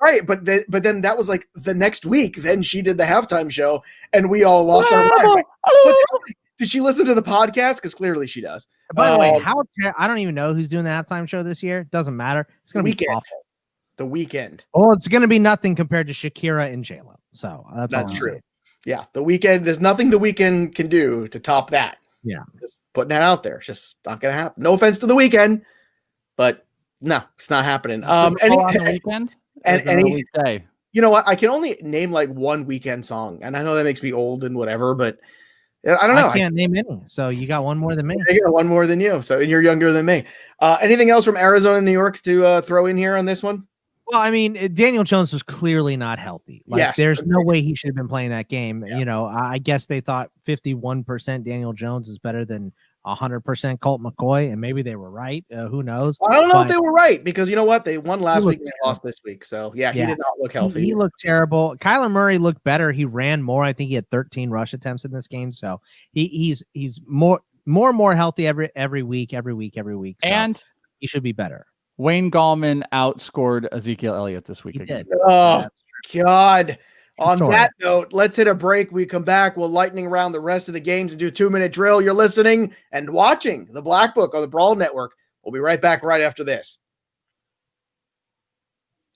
Right. But then that was like the next week. Then she did the halftime show and we all lost our minds. Like, did she listen to the podcast? Because clearly she does. By the way, I don't even know who's doing the halftime show this year. It doesn't matter. It's going to be awful. The weekend. Oh, it's going to be nothing compared to Shakira and J-Lo. So that's true. Saying. Yeah. The weekend, there's nothing the weekend can do to top that. Yeah. Just putting that out there. It's just not going to happen. No offense to the weekend, but no, it's not happening. On the weekend? You know what? I can only name like one weekend song. And I know that makes me old and whatever, but I don't know. I can't name any. So you got one more than me. I got one more than you. So you're younger than me. Anything else from Arizona and New York to throw in here on this one? Well, I mean, Daniel Jones was clearly not healthy. There's no way he should have been playing that game. Yeah. I guess they thought 51% Daniel Jones is better than 100% Colt McCoy, and maybe they were right. Who knows? I don't know if they were right, because you know what? They won last week and they lost this week. So yeah, he did not look healthy. He looked terrible. Kyler Murray looked better. He ran more. I think he had 13 rush attempts in this game. So he's more and more healthy every week. So and he should be better. Wayne Gallman outscored Ezekiel Elliott this week again. Oh God. On that note, let's hit a break. We come back. We'll lightning around the rest of the games and do a 2-minute drill. You're listening and watching the Black Book on the Brawl Network. We'll be right back right after this.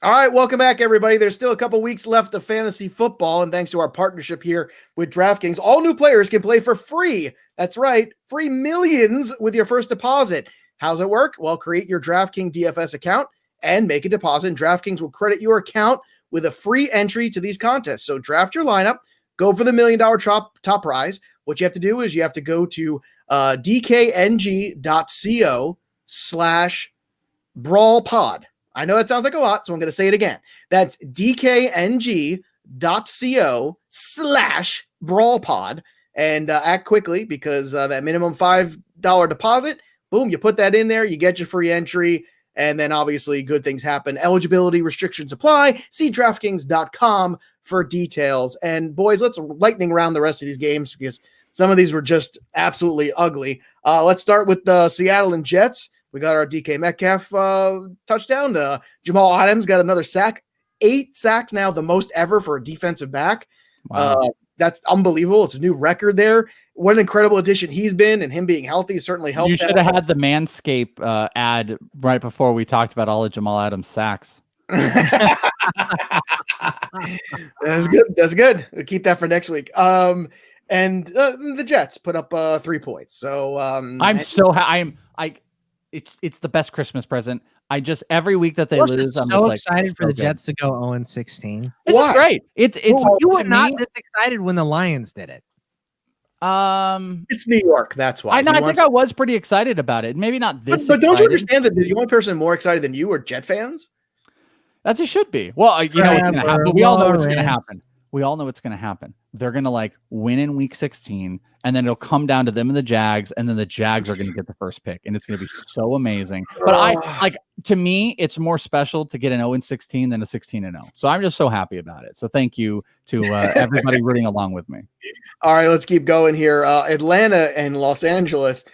All right, welcome back, everybody. There's still a couple weeks left of fantasy football, and thanks to our partnership here with DraftKings, all new players can play for free. That's right, free millions with your first deposit. How's it work? Well, create your DraftKings DFS account and make a deposit, and DraftKings will credit your account with a free entry to these contests. So draft your lineup, go for the $1 million top prize. What you have to do is you have to go to dkng.co/brawlpod. I know that sounds like a lot, so I'm going to say it again. That's dkng.co/brawlpod, and act quickly, because that minimum $5 deposit, boom, you put that in there, you get your free entry. And then obviously good things happen. Eligibility restrictions apply. See DraftKings.com for details. And boys, let's lightning around the rest of these games, because some of these were just absolutely ugly. Let's start with the Seattle and Jets. We got our DK Metcalf touchdown. Jamal Adams got another sack. 8 sacks now, the most ever for a defensive back. Wow. That's unbelievable. It's a new record there. What an incredible addition he's been, and him being healthy certainly helped. You should have had the Manscaped ad right before we talked about all of Jamal Adams' sacks. That's good. That's good. We'll keep that for next week. And the Jets put up 3 points. So it's the best Christmas present. I just, every week that they lose, I'm so just excited for the Jets to go 0-16. This is great. It's you were not this excited when the Lions did it. It's New York. That's why. I think I was pretty excited about it. Maybe not this, but don't you understand that the only person more excited than you are Jet fans? As it should be. Well, you know what's going to happen. But we all know what's going to happen. We all know what's going to happen. They're going to win in week 16, and then it'll come down to them and the Jags, and then the Jags are going to get the first pick, and it's going to be so amazing. But to me, it's more special to get an 0-16 than a 16-0. So I'm just so happy about it. So thank you to everybody rooting along with me. All right, let's keep going here. Atlanta and Los Angeles.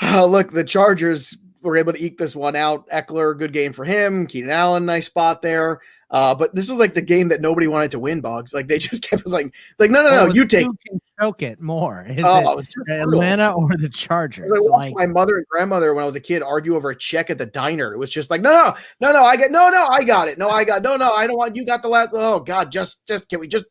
Look, the Chargers were able to eke this one out. Eckler, good game for him. Keenan Allen, nice spot there. But this was the game that nobody wanted to win, Bugs. They just kept us no, you take. Who can choke it more? Is it Atlanta or the Chargers? I watched my mother and grandmother when I was a kid argue over a check at the diner. It was just no, I got it. No, I don't want, you got the last. Oh God, just can we just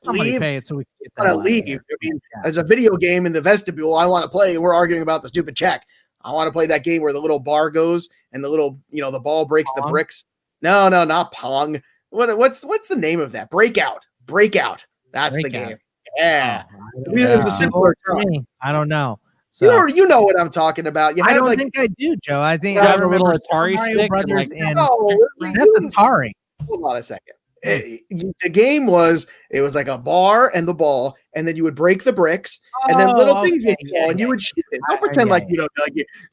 leave? Pay it so we can get leave. I mean, as a video game in the vestibule, I want to play. We're arguing about the stupid check. I want to play that game where the little bar goes and the little, the ball breaks the bricks. No, not Pong. What's the name of that? Breakout. That's the game. Yeah. It was a simpler time. I don't know. So, you know what I'm talking about. I don't think I do, Joe. I think I have a little Atari stick. That's Atari. Hold on a second. The game was, it was like a bar and the ball, and then you would break the bricks, and then little things would fall, and you would shoot it. Don't pretend like you don't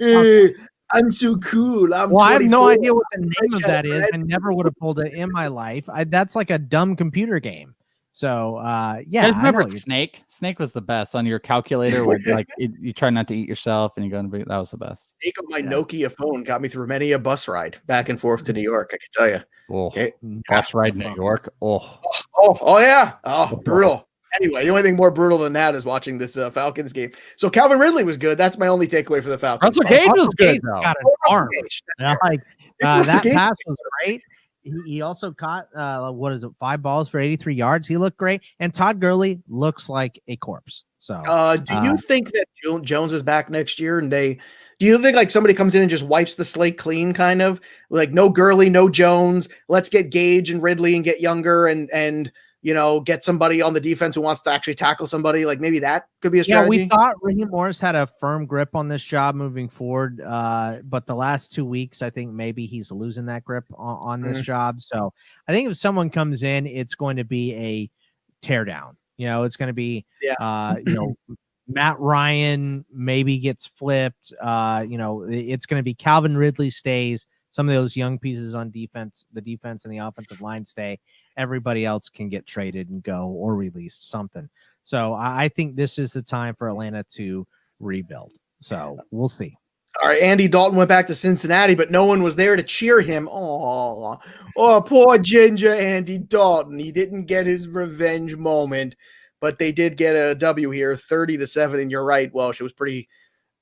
know. I'm so cool. I have no idea what the name of that is. I never would have pulled it in my life. That's like a dumb computer game. So, yeah. I remember Snake. Snake was the best on your calculator where you try not to eat yourself and you go that was the best. Snake on my Nokia phone got me through many a bus ride back and forth to New York. I can tell you. Oh, okay. Bus ride in New York. Oh, yeah. Oh, brutal. Anyway, the only thing more brutal than that is watching this Falcons game. So Calvin Ridley was good. That's my only takeaway for the Falcons. Russell Gage was good, though. Got an arm. That pass was great. He also caught 5 balls for 83 yards. He looked great, and Todd Gurley looks like a corpse. So, do you think that Jones is back next year? And do you think somebody comes in and just wipes the slate clean, kind of no Gurley, no Jones? Let's get Gage and Ridley and get younger and get somebody on the defense who wants to actually tackle somebody. Maybe that could be a strategy. Yeah, we thought Raheem Morris had a firm grip on this job moving forward. But the last 2 weeks, I think maybe he's losing that grip on this job. So I think if someone comes in, it's going to be a teardown. It's going to be, Matt Ryan maybe gets flipped. It's going to be Calvin Ridley stays. Some of those young pieces on defense, the defense and the offensive line stay. Everybody else can get traded and go or released, something. So I think this is the time for Atlanta to rebuild. So we'll see. All right, Andy Dalton went back to Cincinnati, but no one was there to cheer him. Oh, poor Ginger Andy Dalton. He didn't get his revenge moment, but they did get a W here, 30-7. And you're right, Welsh. It was pretty.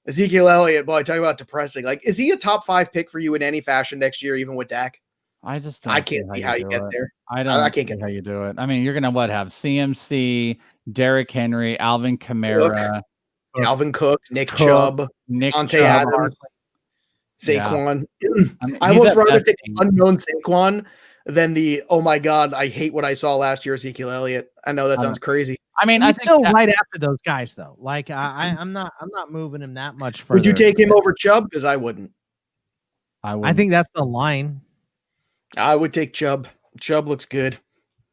Ezekiel Elliott, boy, talk about depressing. Like, is he a top 5 pick for you in any fashion next year, even with Dak? I can't see how you get there. I can't get how you do it. I mean, you're gonna have CMC, Derrick Henry, Alvin Kamara, Alvin Cook, Nick Chubb, Deontay Adams, Saquon. Yeah. I almost rather take unknown Saquon than the, oh my God, I hate what I saw last year, Ezekiel Elliott. I know that sounds crazy. I mean, I'm still right after those guys, though. Like, I'm not moving him that much further. Would you take him over Chubb? Because I wouldn't. I think that's the line. I would take Chubb. Chubb looks good.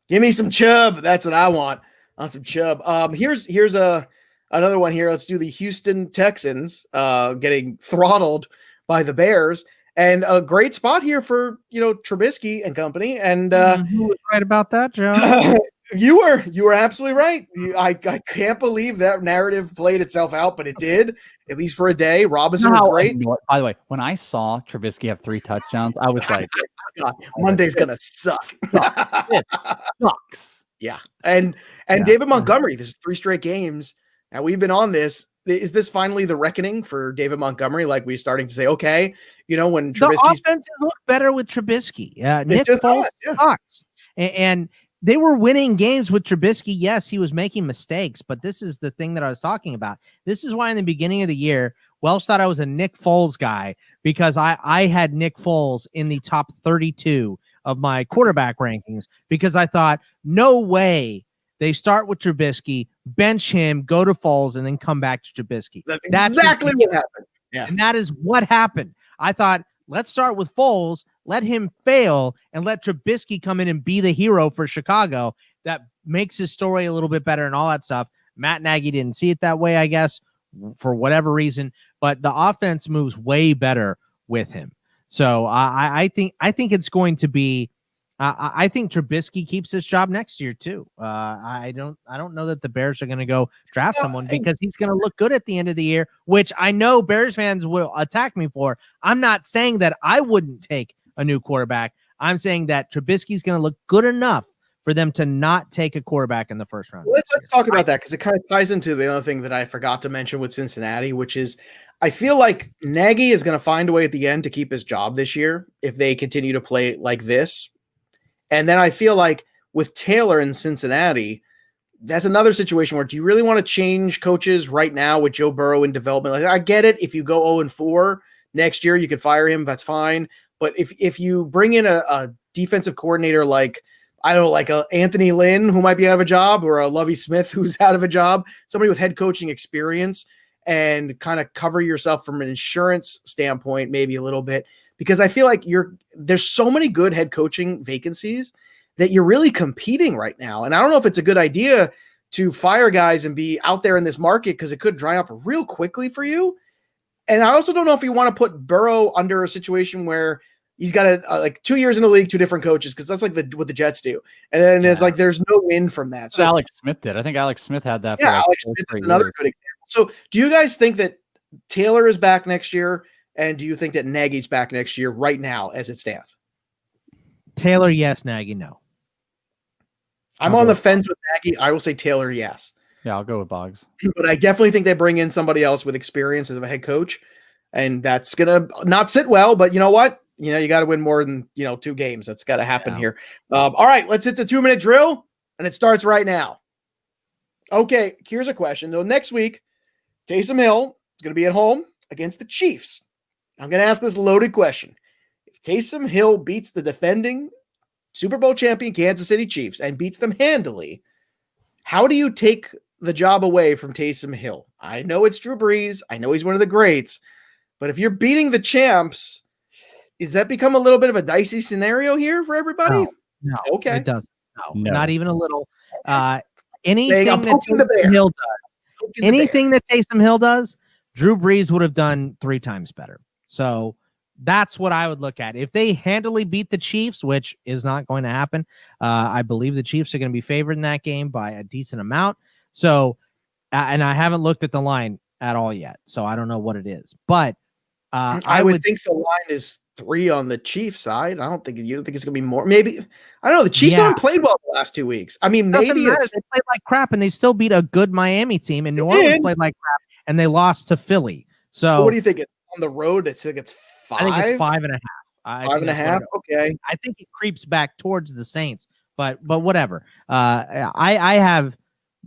Give me some Chubb. That's what I want. On some Chubb. Here's another one here. Let's do the Houston Texans getting throttled by the Bears, and a great spot here for Trubisky and company. And who was right about that, Joe? You were absolutely right. I can't believe that narrative played itself out, but it did, at least for a day. Robinson was great. By the way, when I saw Trubisky have 3 touchdowns, I was like, God, Monday's gonna suck. It sucks. Yeah. And David Montgomery, this is 3 straight games. Now we've been on this. Is this finally the reckoning for David Montgomery? Like, we're starting to say, okay, when Trubisky's the offense look better with Trubisky. Nick Foles sucks. And they were winning games with Trubisky. Yes, he was making mistakes, but this is the thing that I was talking about. This is why in the beginning of the year, Welsh thought I was a Nick Foles guy, because I had Nick Foles in the top 32 of my quarterback rankings, because I thought, no way they start with Trubisky, bench him, go to Foles, and then come back to Trubisky. That's exactly what happened. Yeah. And that is what happened. I thought, let's start with Foles, let him fail, and let Trubisky come in and be the hero for Chicago. That makes his story a little bit better and all that stuff. Matt Nagy didn't see it that way, I guess, for whatever reason. But the offense moves way better with him. So I think it's going to be. I think Trubisky keeps his job next year too. I don't know that the Bears are going to go draft someone, because he's going to look good at the end of the year, which I know Bears fans will attack me for. I'm not saying that I wouldn't take a new quarterback. I'm saying that Trubisky's going to look good enough for them to not take a quarterback in the first round. Let's talk about that, because it kind of ties into the other thing that I forgot to mention with Cincinnati, which is I feel like Nagy is going to find a way at the end to keep his job this year if they continue to play like this. And then I feel like with Taylor in Cincinnati, that's another situation where, do you really want to change coaches right now with Joe Burrow in development? Like, I get it. If you go 0-4 next year, you could fire him. That's fine. But if you bring in a defensive coordinator like, I don't know, like a Anthony Lynn, who might be out of a job, or a Lovie Smith, who's out of a job, somebody with head coaching experience, and kind of cover yourself from an insurance standpoint, maybe a little bit, because I feel like there's so many good head coaching vacancies that you're really competing right now. And I don't know if it's a good idea to fire guys and be out there in this market, because it could dry up real quickly for you. And I also don't know if you want to put Burrow under a situation where he's got like 2 years in the league, 2 different coaches, because that's like what the Jets do. And then it's like there's no win from that. So Alex Smith did. I think Alex Smith had that. Yeah, Alex Smith is another good example. So do you guys think that Taylor is back next year? And do you think that Nagy's back next year right now as it stands? Taylor, yes. Nagy, no. I'm on the fence with Nagy. I will say Taylor, yes. Yeah, I'll go with Boggs. But I definitely think they bring in somebody else with experience as a head coach. And that's going to not sit well. But you know what? You got to win more than 2 games. That's got to happen here. All right, let's hit the 2-minute drill. And it starts right now. Okay, here's a question. So next week, Taysom Hill is going to be at home against the Chiefs. I'm going to ask this loaded question. If Taysom Hill beats the defending Super Bowl champion Kansas City Chiefs and beats them handily, how do you take the job away from Taysom Hill? I know it's Drew Brees. I know he's one of the greats. But if you're beating the champs, does that become a little bit of a dicey scenario here for everybody? No, okay. It doesn't. No, not even a little. Anything that Hill does, anything that Taysom Hill does, Drew Brees would have done 3 times better. So that's what I would look at. If they handily beat the Chiefs, which is not going to happen, I believe the Chiefs are going to be favored in that game by a decent amount. So, and I haven't looked at the line at all yet, so I don't know what it is. But I would think the line is 3 on the Chiefs side. I don't think you don't think it's going to be more. Maybe I don't know. The Chiefs haven't played well the last 2 weeks. I mean, maybe they played like crap and they still beat a good Miami team, and New Orleans played like crap and they lost to Philly. So what do you think? It's on the road. It's 5. I think it's 5.5. 5.5. Okay. I think it creeps back towards the Saints, but whatever.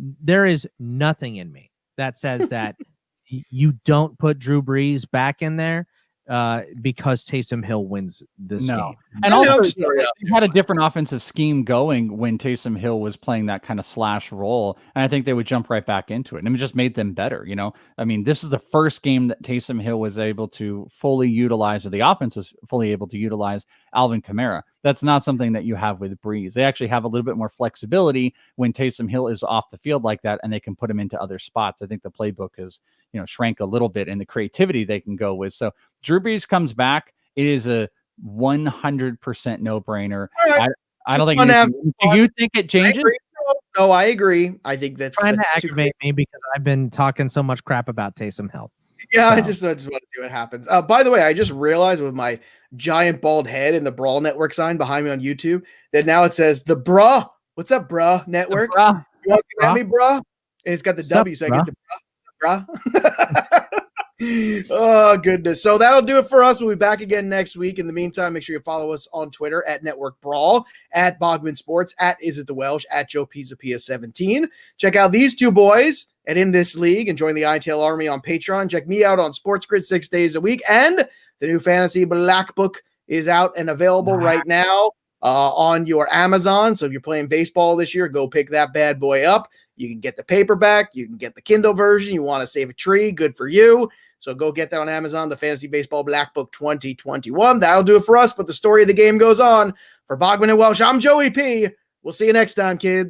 There is nothing in me that says that you don't put Drew Brees back in there because Taysom Hill wins this game. And also, they had a different offensive scheme going when Taysom Hill was playing that kind of slash role, and I think they would jump right back into it. And it just made them better, I mean, this is the first game that Taysom Hill was able to fully utilize, or the offense was fully able to utilize Alvin Kamara. That's not something that you have with Brees. They actually have a little bit more flexibility when Taysom Hill is off the field like that, and they can put him into other spots. I think the playbook has, shrank a little bit in the creativity they can go with. So Drew Brees comes back. It is a 100% no-brainer. Right. I don't think. Do you think it changes? No, I agree. I think that's trying to aggravate me because I've been talking so much crap about Taysom Hill. Yeah, so. I just want to see what happens. By the way, I just realized with my giant bald head and the Brawl Network sign behind me on YouTube that now it says the bruh. What's up, bruh network? Bruh. You want to get me, bruh? And it's got the W, so I get the bruh. Oh, goodness. So that'll do it for us. We'll be back again next week. In the meantime, make sure you follow us on Twitter at Network Brawl, at Bogman Sports, at Is It the Welsh, at Joe Pisapia 17. Check out these 2 boys and in this league and join the ITL Army on Patreon. Check me out on Sports Grid 6 days a week. And the new Fantasy Black Book is out and available right now on your Amazon. So if you're playing baseball this year, go pick that bad boy up. You can get the paperback. You can get the Kindle version. You want to save a tree. Good for you. So go get that on Amazon, the Fantasy Baseball Black Book 2021. That'll do it for us, but the story of the game goes on. For Bogman and Welsh, I'm Joey P. We'll see you next time, kids.